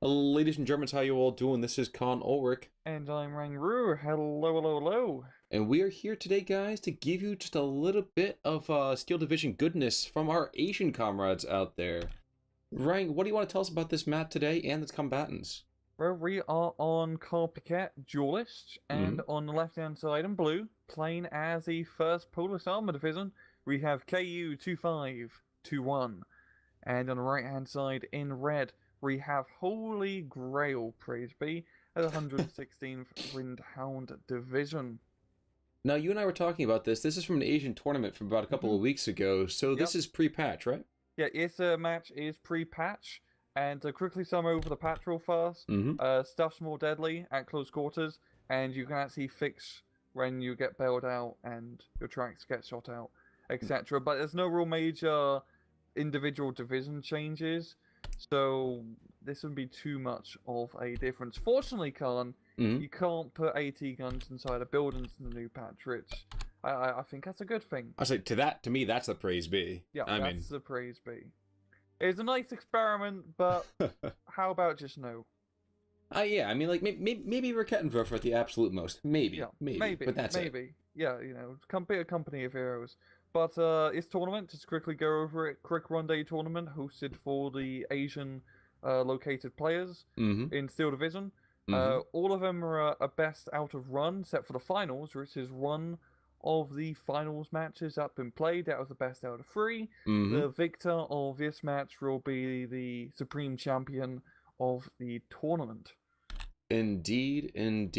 Ladies and Germans, how you all doing? This is Con Ulrich. And I'm Rangru. Hello, hello, hello. And we are here today, guys, to give you just a little bit of Steel Division goodness from our Asian comrades out there. Rang, what do you want to tell us about this map today and its combatants? Well, we are on Carpiquet Duelist, and on the left-hand side in blue, playing as the 1st Polish Armor Division, we have ku2521. And on the right-hand side in red, we have Holy Grail, praise be, the 116th Windhund Division. Now, you and I were talking about this. This is from an Asian tournament from about a couple of weeks ago, so this is pre-patch, right? Yeah, this match is pre-patch, and to quickly sum over the patch real fast, stuff's more deadly at close quarters, and you can actually fix when you get bailed out and your tracks get shot out, etc. But there's no real major individual division changes, so this wouldn't be too much of a difference. Fortunately, Khan, you can't put AT guns inside of buildings in the new patch, which I think that's a good thing. I say to me, that's the praise be. Yeah, that's the praise be. It's a nice experiment, but how about just no? Yeah, I mean, like, maybe Rakettenwerfer at the absolute most. Maybe, but that's it. Yeah, you know, be a company of heroes. But this tournament, just quickly go over it, quick one-day tournament hosted for the Asian located players in Steel Division. All of them are a best out of run, except for the finals, which is one of the finals matches that have been played. That was the best out of 3. The victor of this match will be the supreme champion of the tournament. Indeed. And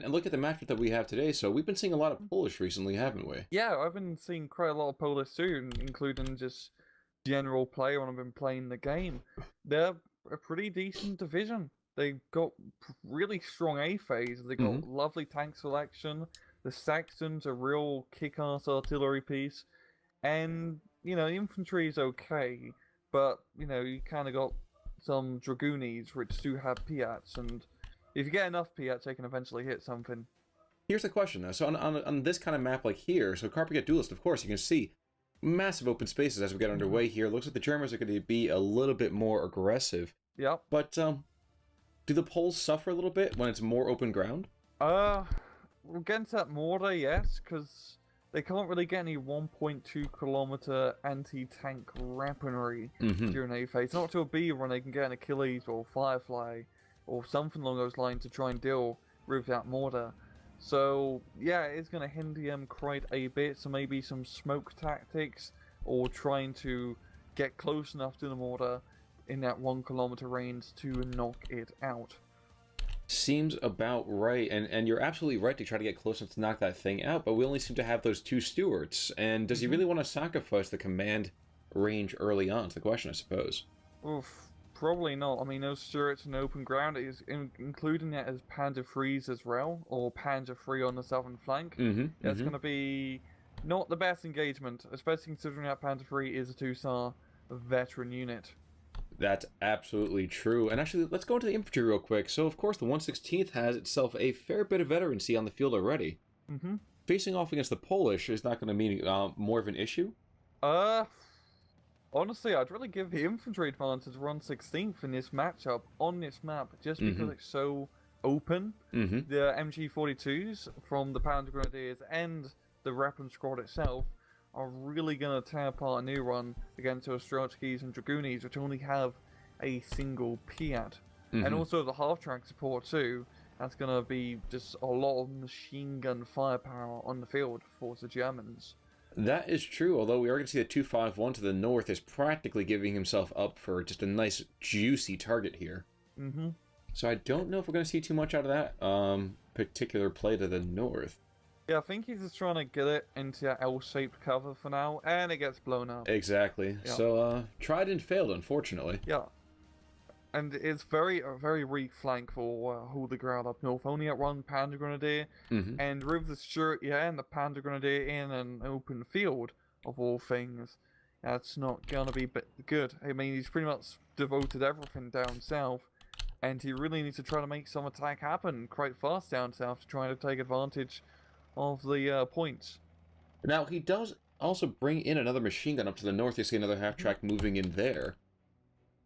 look at the matchup that we have today. So we've been seeing a lot of Polish recently, haven't we? Yeah, I've been seeing quite a lot of Polish too, including just general play when I've been playing the game. They're a pretty decent division. They got really strong A phase. They got lovely tank selection. The Saxons are real kick-ass artillery piece, and you know, infantry is okay, but you know, you kind of got some dragoonies which do have Piats, and if you get enough Piats, they can eventually hit something. Here's the question though. So on this kind of map like here, so Carpiquet Duelist, of course, you can see massive open spaces as we get underway here. Looks like the Germans are going to be a little bit more aggressive. Yep. But do the Poles suffer a little bit when it's more open ground? Against that mortar, yes, because they can't really get any 1.2 kilometer anti-tank weaponry during A phase. Not to a B run, they can get an Achilles or Firefly or something along those lines to try and deal with that mortar. So yeah, it's going to hinder them quite a bit. So maybe some smoke tactics or trying to get close enough to the mortar in that 1 kilometer range to knock it out. Seems about right, and you're absolutely right to try to get close enough to knock that thing out, but we only seem to have those 2 stewards, and does he really want to sacrifice the command range early on? Is the question, I suppose. Oof, probably not. I mean, those stewards in open ground, is including that as Panzer IIIs as well, or Panzer III on the southern flank. That's going to be not the best engagement, especially considering that Panzer III is a 2-star veteran unit. That's absolutely true. And actually, let's go into the infantry real quick. So, of course, the 116th has itself a fair bit of veterancy on the field already. Facing off against the Polish is not going to mean more of an issue? Honestly, I'd really give the infantry advantage to 116th in this matchup on this map, just because it's so open. The MG42s from the Panzer Grenadiers and the weapon squad itself are really going to tear apart a new run against those Strelchkis and Dragoonies, which only have a single Piat. And also the half-track support too. That's going to be just a lot of machine gun firepower on the field for the Germans. That is true, although we are going to see that 251 to the north is practically giving himself up for just a nice, juicy target here. So I don't know if we're going to see too much out of that particular play to the north. Yeah, I think he's just trying to get it into that L-shaped cover for now, and it gets blown up. Exactly. Yeah. So, tried and failed, unfortunately. Yeah. And it's a very weak flank for Holy Grail up north. Only at 1 Panzer Grenadier, and with the Stuart, and the Panzer Grenadier in an open field, of all things, that's not gonna be good. I mean, he's pretty much devoted everything down south, and he really needs to try to make some attack happen quite fast down south to try to take advantage of the points. Now, he does also bring in another machine gun up to the north. You see another half-track moving in there.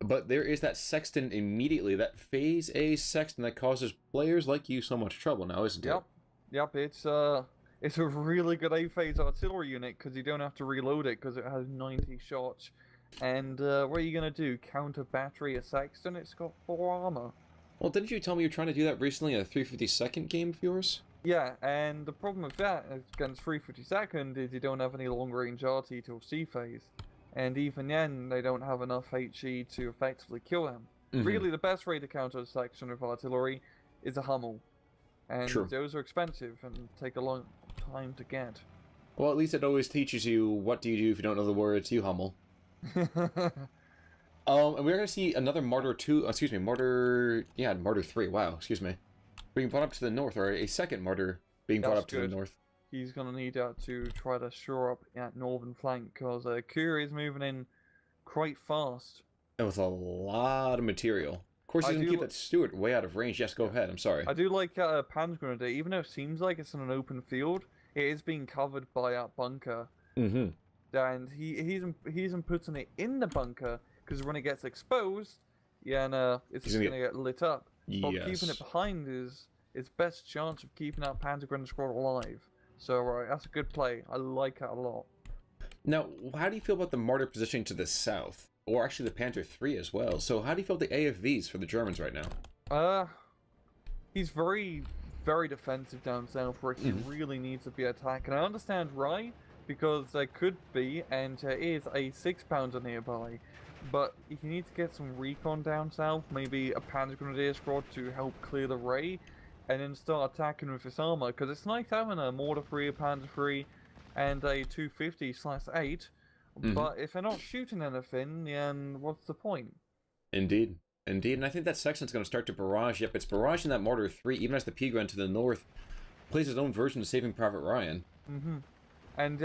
But there is that Sexton immediately, that Phase A Sexton that causes players like you so much trouble now, isn't it? Yep, it's a really good A-phase artillery unit because you don't have to reload it because it has 90 shots. And what are you going to do? Counter battery a Sexton? It's got 4 armor. Well, didn't you tell me you were trying to do that recently in a 352nd game of yours? Yeah, and the problem with that against 352nd is you don't have any long-range RT till C-phase. And even then, they don't have enough HE to effectively kill them. Really, the best way to counter a section of artillery is a Hummel. And those are expensive and take a long time to get. Well, at least it always teaches you what do you do if you don't know the words, you Hummel. And we're going to see another Martyr 2, Martyr 3, wow, excuse me. Being brought up to the north, or a second Martyr being brought up to the north. He's going to need to try to shore up that northern flank, because ku is moving in quite fast. And with a lot of material. Of course, he's going to keep that Stuart way out of range. Yes, go ahead, I'm sorry. I do like Pan's Grenadier, even though it seems like it's in an open field, it is being covered by that bunker. And he isn't putting it in the bunker, because when it gets exposed, it's just going to get lit up. But keeping it behind is its best chance of keeping that Panzer Grenadier squad alive. So that's a good play. I like that a lot. Now, how do you feel about the Martyr positioning to the south? Or actually the Panther 3 as well. So how do you feel the AFVs for the Germans right now? He's very, very defensive down south where he really needs to be attacking. I understand why, because there could be, and there is, a 6-pounder nearby. But you need to get some recon down south, maybe a Panzer Grenadier squad to help clear the Ray, and then start attacking with this armor, because it's nice having a Mortar 3, a Panzer 3, and a 250/8, but if they're not shooting anything, then what's the point? Indeed. And I think that Sexton's going to start to barrage. Yep, it's barraging that Mortar 3, even as the Pigren to the north plays his own version of Saving Private Ryan. And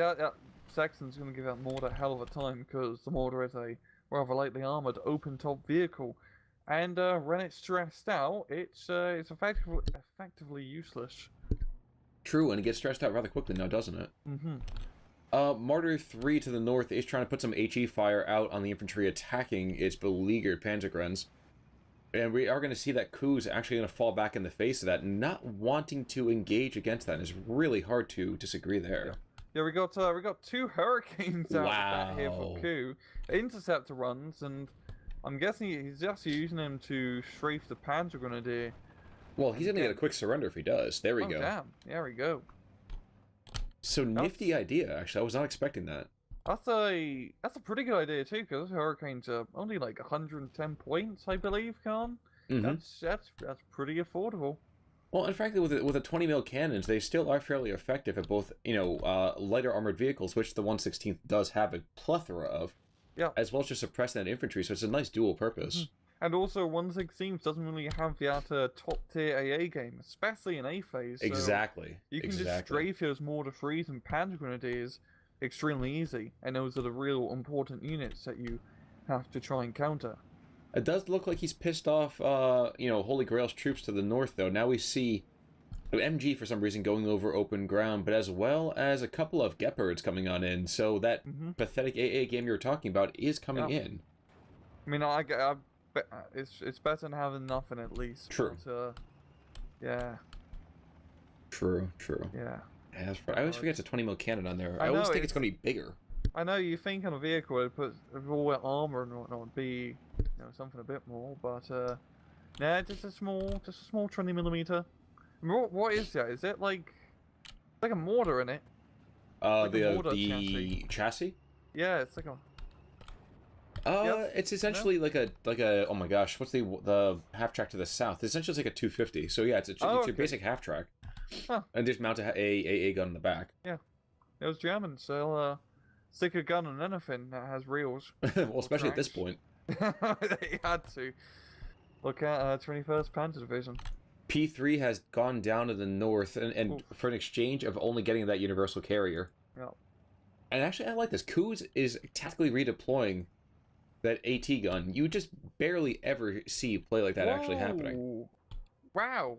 Sexton's going to give that Mortar a hell of a time, because the Mortar is a rather lightly armored open-top vehicle. And when it's stressed out, it's effectively useless. True, and it gets stressed out rather quickly now, doesn't it? Martyr 3 to the north is trying to put some HE fire out on the infantry attacking its beleaguered Panzergrens. And we are going to see that ku's actually going to fall back in the face of that, not wanting to engage against that. And it's really hard to disagree there. Yeah, we got 2 Hurricanes out of that here for ku. Interceptor runs, and I'm guessing he's just using them to strafe the Panzer Grenadier. Well, he's going to get a quick surrender if he does. There we go. Damn. There we go. So nifty idea, actually. I was not expecting that. That's a pretty good idea, too, because those Hurricanes are only like 110 points, I believe, Khan. That's pretty affordable. Well, and frankly, with a 20 mil cannons, they still are fairly effective at both, lighter armored vehicles, which the 116th does have a plethora of. Yeah. As well as just suppressing that infantry, so it's a nice dual purpose. And also, 116th doesn't really have that top-tier AA game, especially in A-phase. So exactly. You can just strafe those Mortar 3s and Panzer Grenadiers extremely easy, and those are the real important units that you have to try and counter. It does look like he's pissed off, Holy Grail's troops to the north, though. Now we see MG, for some reason, going over open ground, but as well as a couple of Gepards coming on in, so that pathetic AA game you were talking about is coming in. I mean, it's better than having nothing, at least. True. But, yeah. True. Yeah. I always forget it's a 20 mil cannon on there. I always think it's going to be bigger. I know, you think on a vehicle it puts all that armor and whatnot would be, something a bit more, but nah, just a small 20mm. What is that? Is it like a mortar in it? The chassis? Yeah, it's like a. It's essentially like a oh my gosh, what's the half track to the south? It's essentially like a 250. So yeah, it's your basic half track. And just mount a gun in the back. Yeah, those Germans, they'll stick a gun on anything that has reels. Well, especially at this point. They had to. Look at 21st Panzer Division. P3 has gone down to the north, and for an exchange of only getting that universal carrier. Yeah. And actually, I like this. ku is tactically redeploying that AT gun. You just barely ever see play like that actually happening. Wow.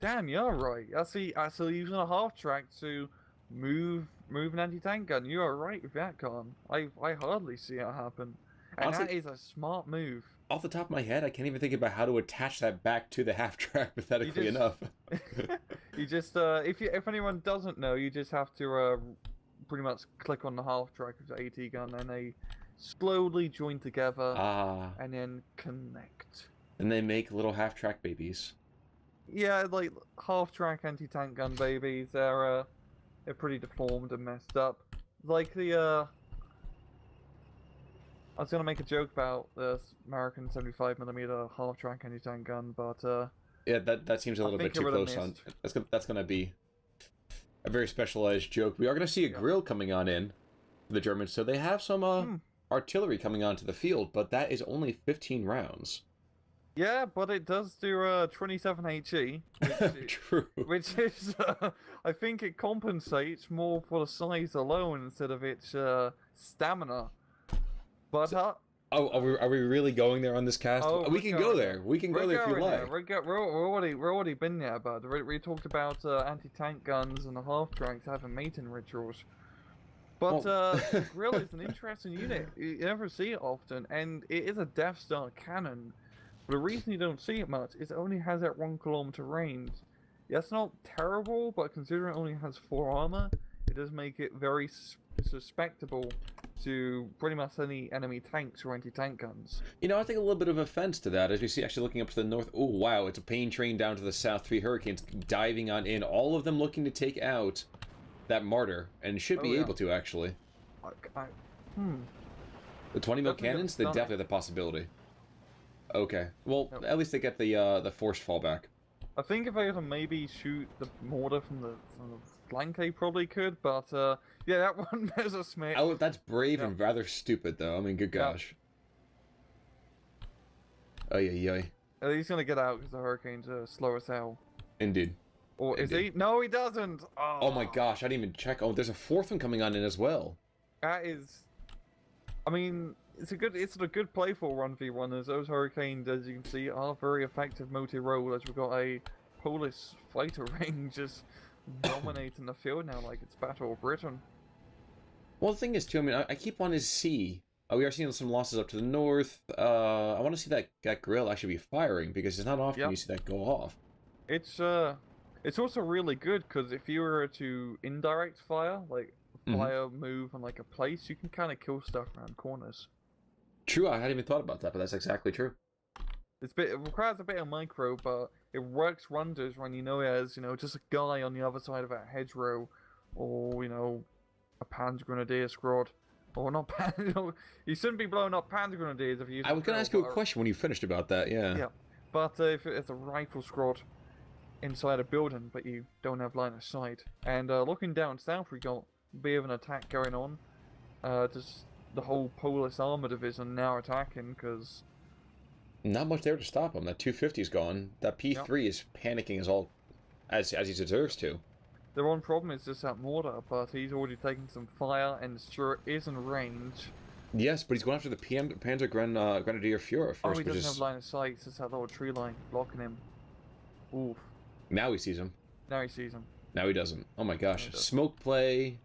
Damn, you're right. Actually using a half track to move an anti-tank gun. You are right with that, Con. I hardly see it happen. And honestly, that is a smart move. off the top of my head, I can't even think about how to attach that back to the half track. Pathetically enough. You just if anyone doesn't know, you just have to pretty much click on the half track of the AT gun, and they slowly join together, and then connect. And they make little half track babies. Yeah, like half track anti-tank gun babies. They're pretty deformed and messed up. Like the I was gonna make a joke about the American 75mm half track anti-tank gun, but yeah, that seems a little bit too close on. That's gonna be a very specialized joke. We are gonna see a Grail coming on in for the Germans, so they have some artillery coming onto the field, but that is only 15 rounds. Yeah, but it does do 27 HE, True. Which is I think it compensates more for the size alone instead of its stamina. But are we really going there on this cast? Oh, we can go there. We can go there if you like. We're already been there, bud. We talked about anti-tank guns and the half tracks having mating rituals. But Grail is an interesting unit. You never see it often, and it is a Death Star cannon. The reason you don't see it much is it only has that 1 kilometer range. That's not terrible, but considering it only has 4 armor, it does make it very susceptible to pretty much any enemy tanks or anti-tank guns. You know, I take a little bit of offense to that, as we see actually looking up to the north. Oh, wow, it's a pain train down to the south. 3 Hurricanes diving on in, all of them looking to take out that Martyr, and should be able to, actually. The 20 mil cannons, they definitely have the possibility. Okay, well, at least they get the forced fallback. I think if I could maybe shoot the mortar from the flank, I probably could, but yeah, that one there's a smack. Oh, that's brave and rather stupid, though. I mean, good gosh. Oh, yeah. He's gonna get out because the Hurricanes are slow as hell. Indeed. Or is he? No, he doesn't! Oh my gosh, I didn't even check. Oh, there's a 4th one coming on in as well. That is... I mean, it's a good play for 1v1, as those Hurricanes, as you can see, are very effective multi-role, as we've got a Polish fighter ring just dominating the field now like it's Battle of Britain. Well, the thing is, too, I mean, I keep wanting to see... we are seeing some losses up to the north. I want to see that Grail actually be firing, because it's not often you see that go off. It's also really good, because if you were to indirect fire, like fire, move, on like a place, you can kind of kill stuff around corners. True, I hadn't even thought about that, but that's exactly true. It requires a bit of micro, but it works wonders when you know there's, just a guy on the other side of that hedgerow, or, a Panzer Grenadier squad. Or not you shouldn't be blowing up Panzer Grenadiers if you use I was going to ask you a question when you finished about that, yeah. Yeah, but if it's a rifle squad inside a building, but you don't have line of sight. And looking down south, we got a bit of an attack going on. Just the whole Polish armor division now attacking, because... Not much there to stop him. That 250's gone. That P3 is panicking as he deserves to. The one problem is just that mortar, but he's already taken some fire and sure is in range. Yes, but he's going after the Panzer Grenadier Führer first. Oh, he doesn't have line of sight, it's just that little tree line blocking him. Oof. Now he sees him. Now he sees him. Now he doesn't. Oh my gosh. Smoke play.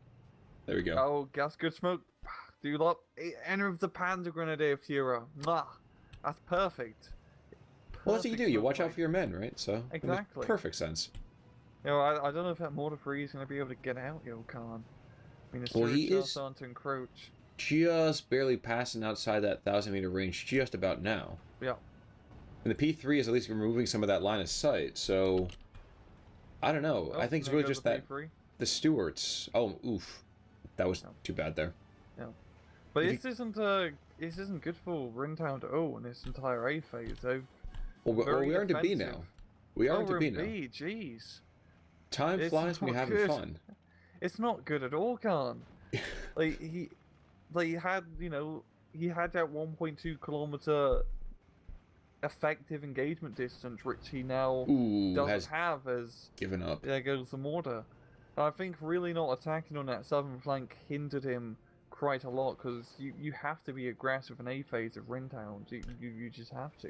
There we go. Oh, that's good smoke. Do you love enter the Panzer Grenadier Führer? Mwah. That's perfect. Well, that's what you do. You watch out for your men, right? So exactly. Perfect sense. I don't know if that mortar free is going to be able to get out, Khan. I mean, he is starting to encroach. Just barely passing outside that 1,000-meter range just about now. Yeah. And the P3 is at least removing some of that line of sight, so... I don't know. I think it's really just that... The Stuarts... Oh, oof. That was too bad there. Yeah. But this isn't good for Rintown to O in this entire A phase. Well, we are into B now. We are into B now. Jeez. Time flies when you're having fun. It's not good at all, Khan. he had that 1.2 kilometer effective engagement distance, which he now doesn't have, as given up. There goes the mortar. And I think really not attacking on that southern flank hindered him quite a lot, because you have to be aggressive in A phase of Rintown. You just have to.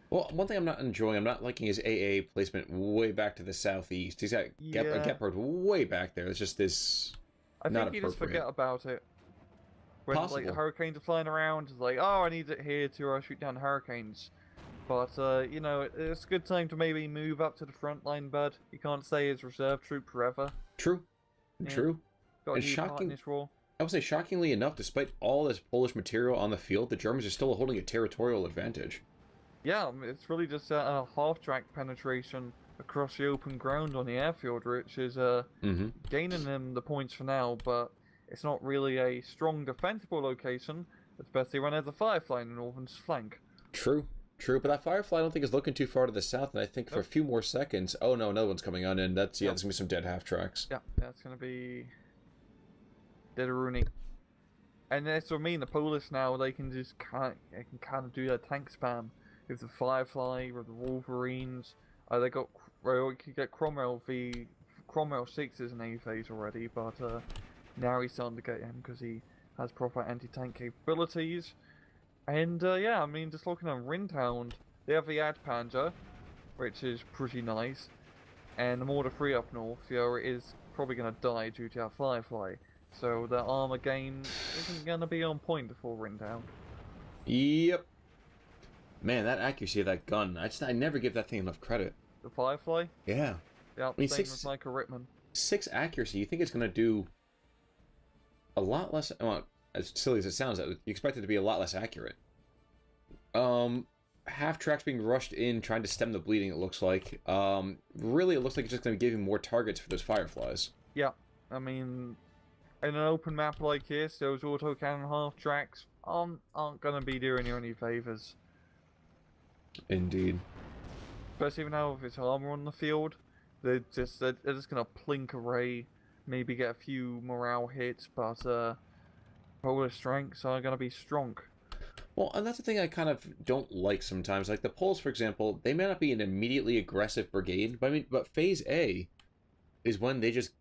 Well, one thing I'm not enjoying, I'm not liking his AA placement way back to the southeast. He's got Gepard way back there. It's just this. I think he just forget about it. When Possible. like hurricanes are flying around, it's like, oh, I need it here to shoot down hurricanes. But you know, it's a good time to maybe move up to the front line, bud. You can't stay as reserve troop forever. True. Yeah. True. Got And a new part in this role. I would say, shockingly enough, despite all this Polish material on the field, the Germans are still holding a territorial advantage. Yeah, it's really just a half-track penetration across the open ground on the airfield, which is gaining them the points for now, but it's not really a strong defensible location, especially when there's a Firefly in the northern flank. True. True, but that Firefly I don't think is looking too far to the south, and I think for a few more seconds... Oh no, another one's coming on in. That's, there's going to be some dead half-tracks. Yeah, that's going to be... Dead-a-rooney. And that's what I mean, the Polish now, they can just kind of do their tank spam. With the Firefly, with the Wolverines, they got... Well, you could get Cromwell 6 is an A phase already, but now he's starting to get him because he has proper anti-tank capabilities. And yeah, I mean, just looking at Windhund, they have the Panzer, which is pretty nice, and the Mortar 3 up north, is probably going to die due to our Firefly. So the armor game isn't going to be on point for Windhund. Yep. Man, that accuracy of that gun, I never give that thing enough credit. The Firefly? Yeah. Yeah, I mean, same with Michael Rittman. 6 accuracy, you think it's going to do a lot less... Well, as silly as it sounds, you expect it to be a lot less accurate. Half-tracks being rushed in, trying to stem the bleeding, it looks like. Really, it looks like it's just going to give him more targets for those Fireflies. Yeah, I mean, in an open map like this, those autocannon half-tracks aren't going to be doing you any favours. Indeed. Especially now with its armor on the field, they're just gonna plink away, maybe get a few morale hits, but Polish strengths are gonna be strong. Well, and that's the thing I kind of don't like sometimes. Like the Poles, for example, they may not be an immediately aggressive brigade, but Phase A is when they just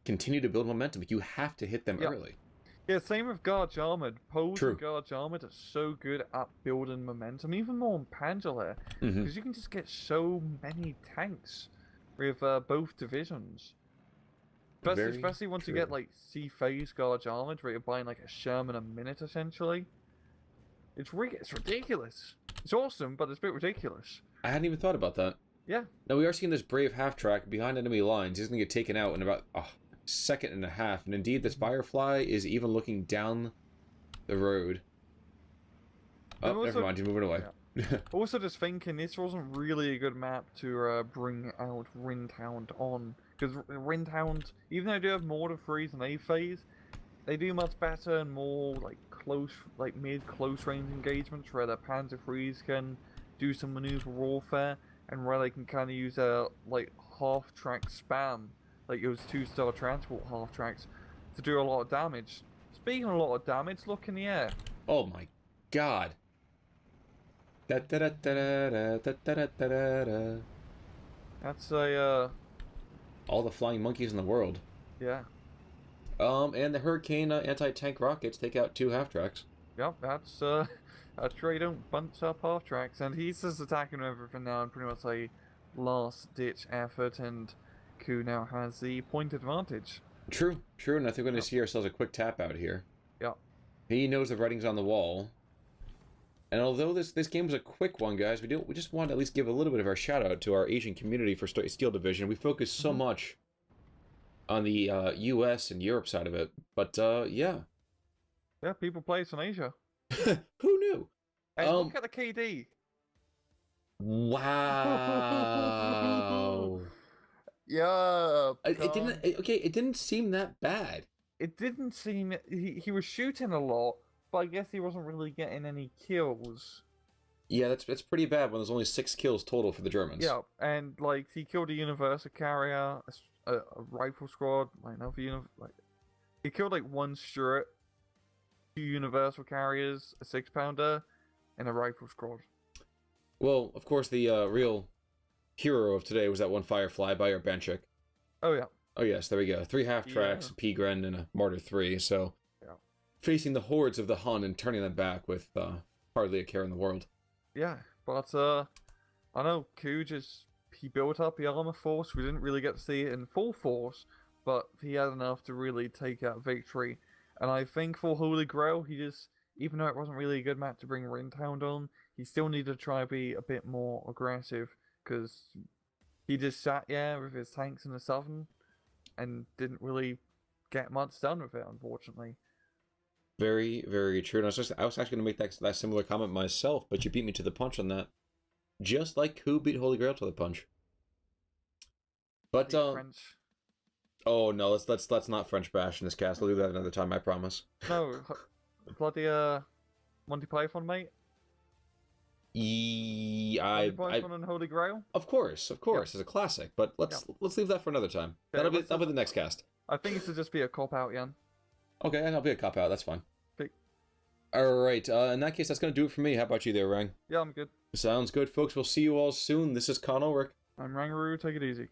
continue to build momentum. You have to hit them early. Yeah, same with Guards Armored. Poles and Guards Armored are so good at building momentum, even more in Panzer, because you can just get so many tanks with both divisions. Especially once you get like C-Phase Guards Armored, where you're buying like a Sherman a minute, essentially. It's ridiculous. It's awesome, but it's a bit ridiculous. I hadn't even thought about that. Yeah. Now, we are seeing this brave half-track behind enemy lines. He's going to get taken out in about... second and a half, and indeed this Firefly is even looking down the road. Oh, never mind, he's moving away. Yeah. Also just thinking, this wasn't really a good map to bring out Windhund on, because Windhund, even though they do have Mortar 3s and A-Phase, they do much better and more like mid-close range engagements where the Panzer 3s can do some maneuver warfare, and where they can kind of use a half-track spam, like those 2-star transport half-tracks, to do a lot of damage. Speaking of a lot of damage, look in the air. Oh my god. That's a, all the flying monkeys in the world. Yeah. And the Hurricane anti-tank rockets take out 2 half-tracks. Yep, that's sure you don't bunch up half-tracks, and he's just attacking everything now in pretty much a last-ditch effort, and Ku now has the point advantage. True, and I think we're going to see ourselves a quick tap out here. Yeah. He knows the writing's on the wall. And although this game was a quick one, guys, we just want to at least give a little bit of our shout out to our Asian community for Steel Division. We focus so much on the US and Europe side of it, but yeah. Yeah, people play us in Asia. Who knew? And look at the KD. Wow. Yeah. It didn't seem that bad. It didn't seem... He was shooting a lot, but I guess he wasn't really getting any kills. Yeah, that's pretty bad when there's only 6 kills total for the Germans. Yeah, and like he killed a Universal carrier, a rifle squad, he killed like 1 Stuart, 2 Universal carriers, a 6-pounder, and a rifle squad. Well, of course, the real hero of today was that 1 Firefly by Urbanchik. Oh yeah. Oh yes, there we go. 3 half-tracks, a P-Gren, and a Martyr 3, so... Yeah. Facing the hordes of the Hun and turning them back with hardly a care in the world. Yeah, but I know Ku he built up the armor force. We didn't really get to see it in full force, but he had enough to really take out victory. And I think for Holy Grail, he just, even though it wasn't really a good match to bring Ringtown on, he still needed to try to be a bit more aggressive, because he just sat with his tanks in the southern and didn't really get much done with it, unfortunately. Very, very true. And I was actually going to make that similar comment myself, but you beat me to the punch on that. Just like who beat Holy Grail to the punch. But French. Oh no, let's not French bash in this cast. We'll do that another time, I promise. No, bloody Monty Python, mate. Monty Python and Holy Grail. Of course, it's a classic. But let's leave that for another time. Yeah, that'll be the next cast. I think it should just be a cop out, Jan. Okay, that'll be a cop out. That's fine. Okay. All right. In that case, that's gonna do it for me. How about you there, Rang? Yeah, I'm good. Sounds good, folks. We'll see you all soon. This is Con Ulrich. I'm Rangaroo. Take it easy.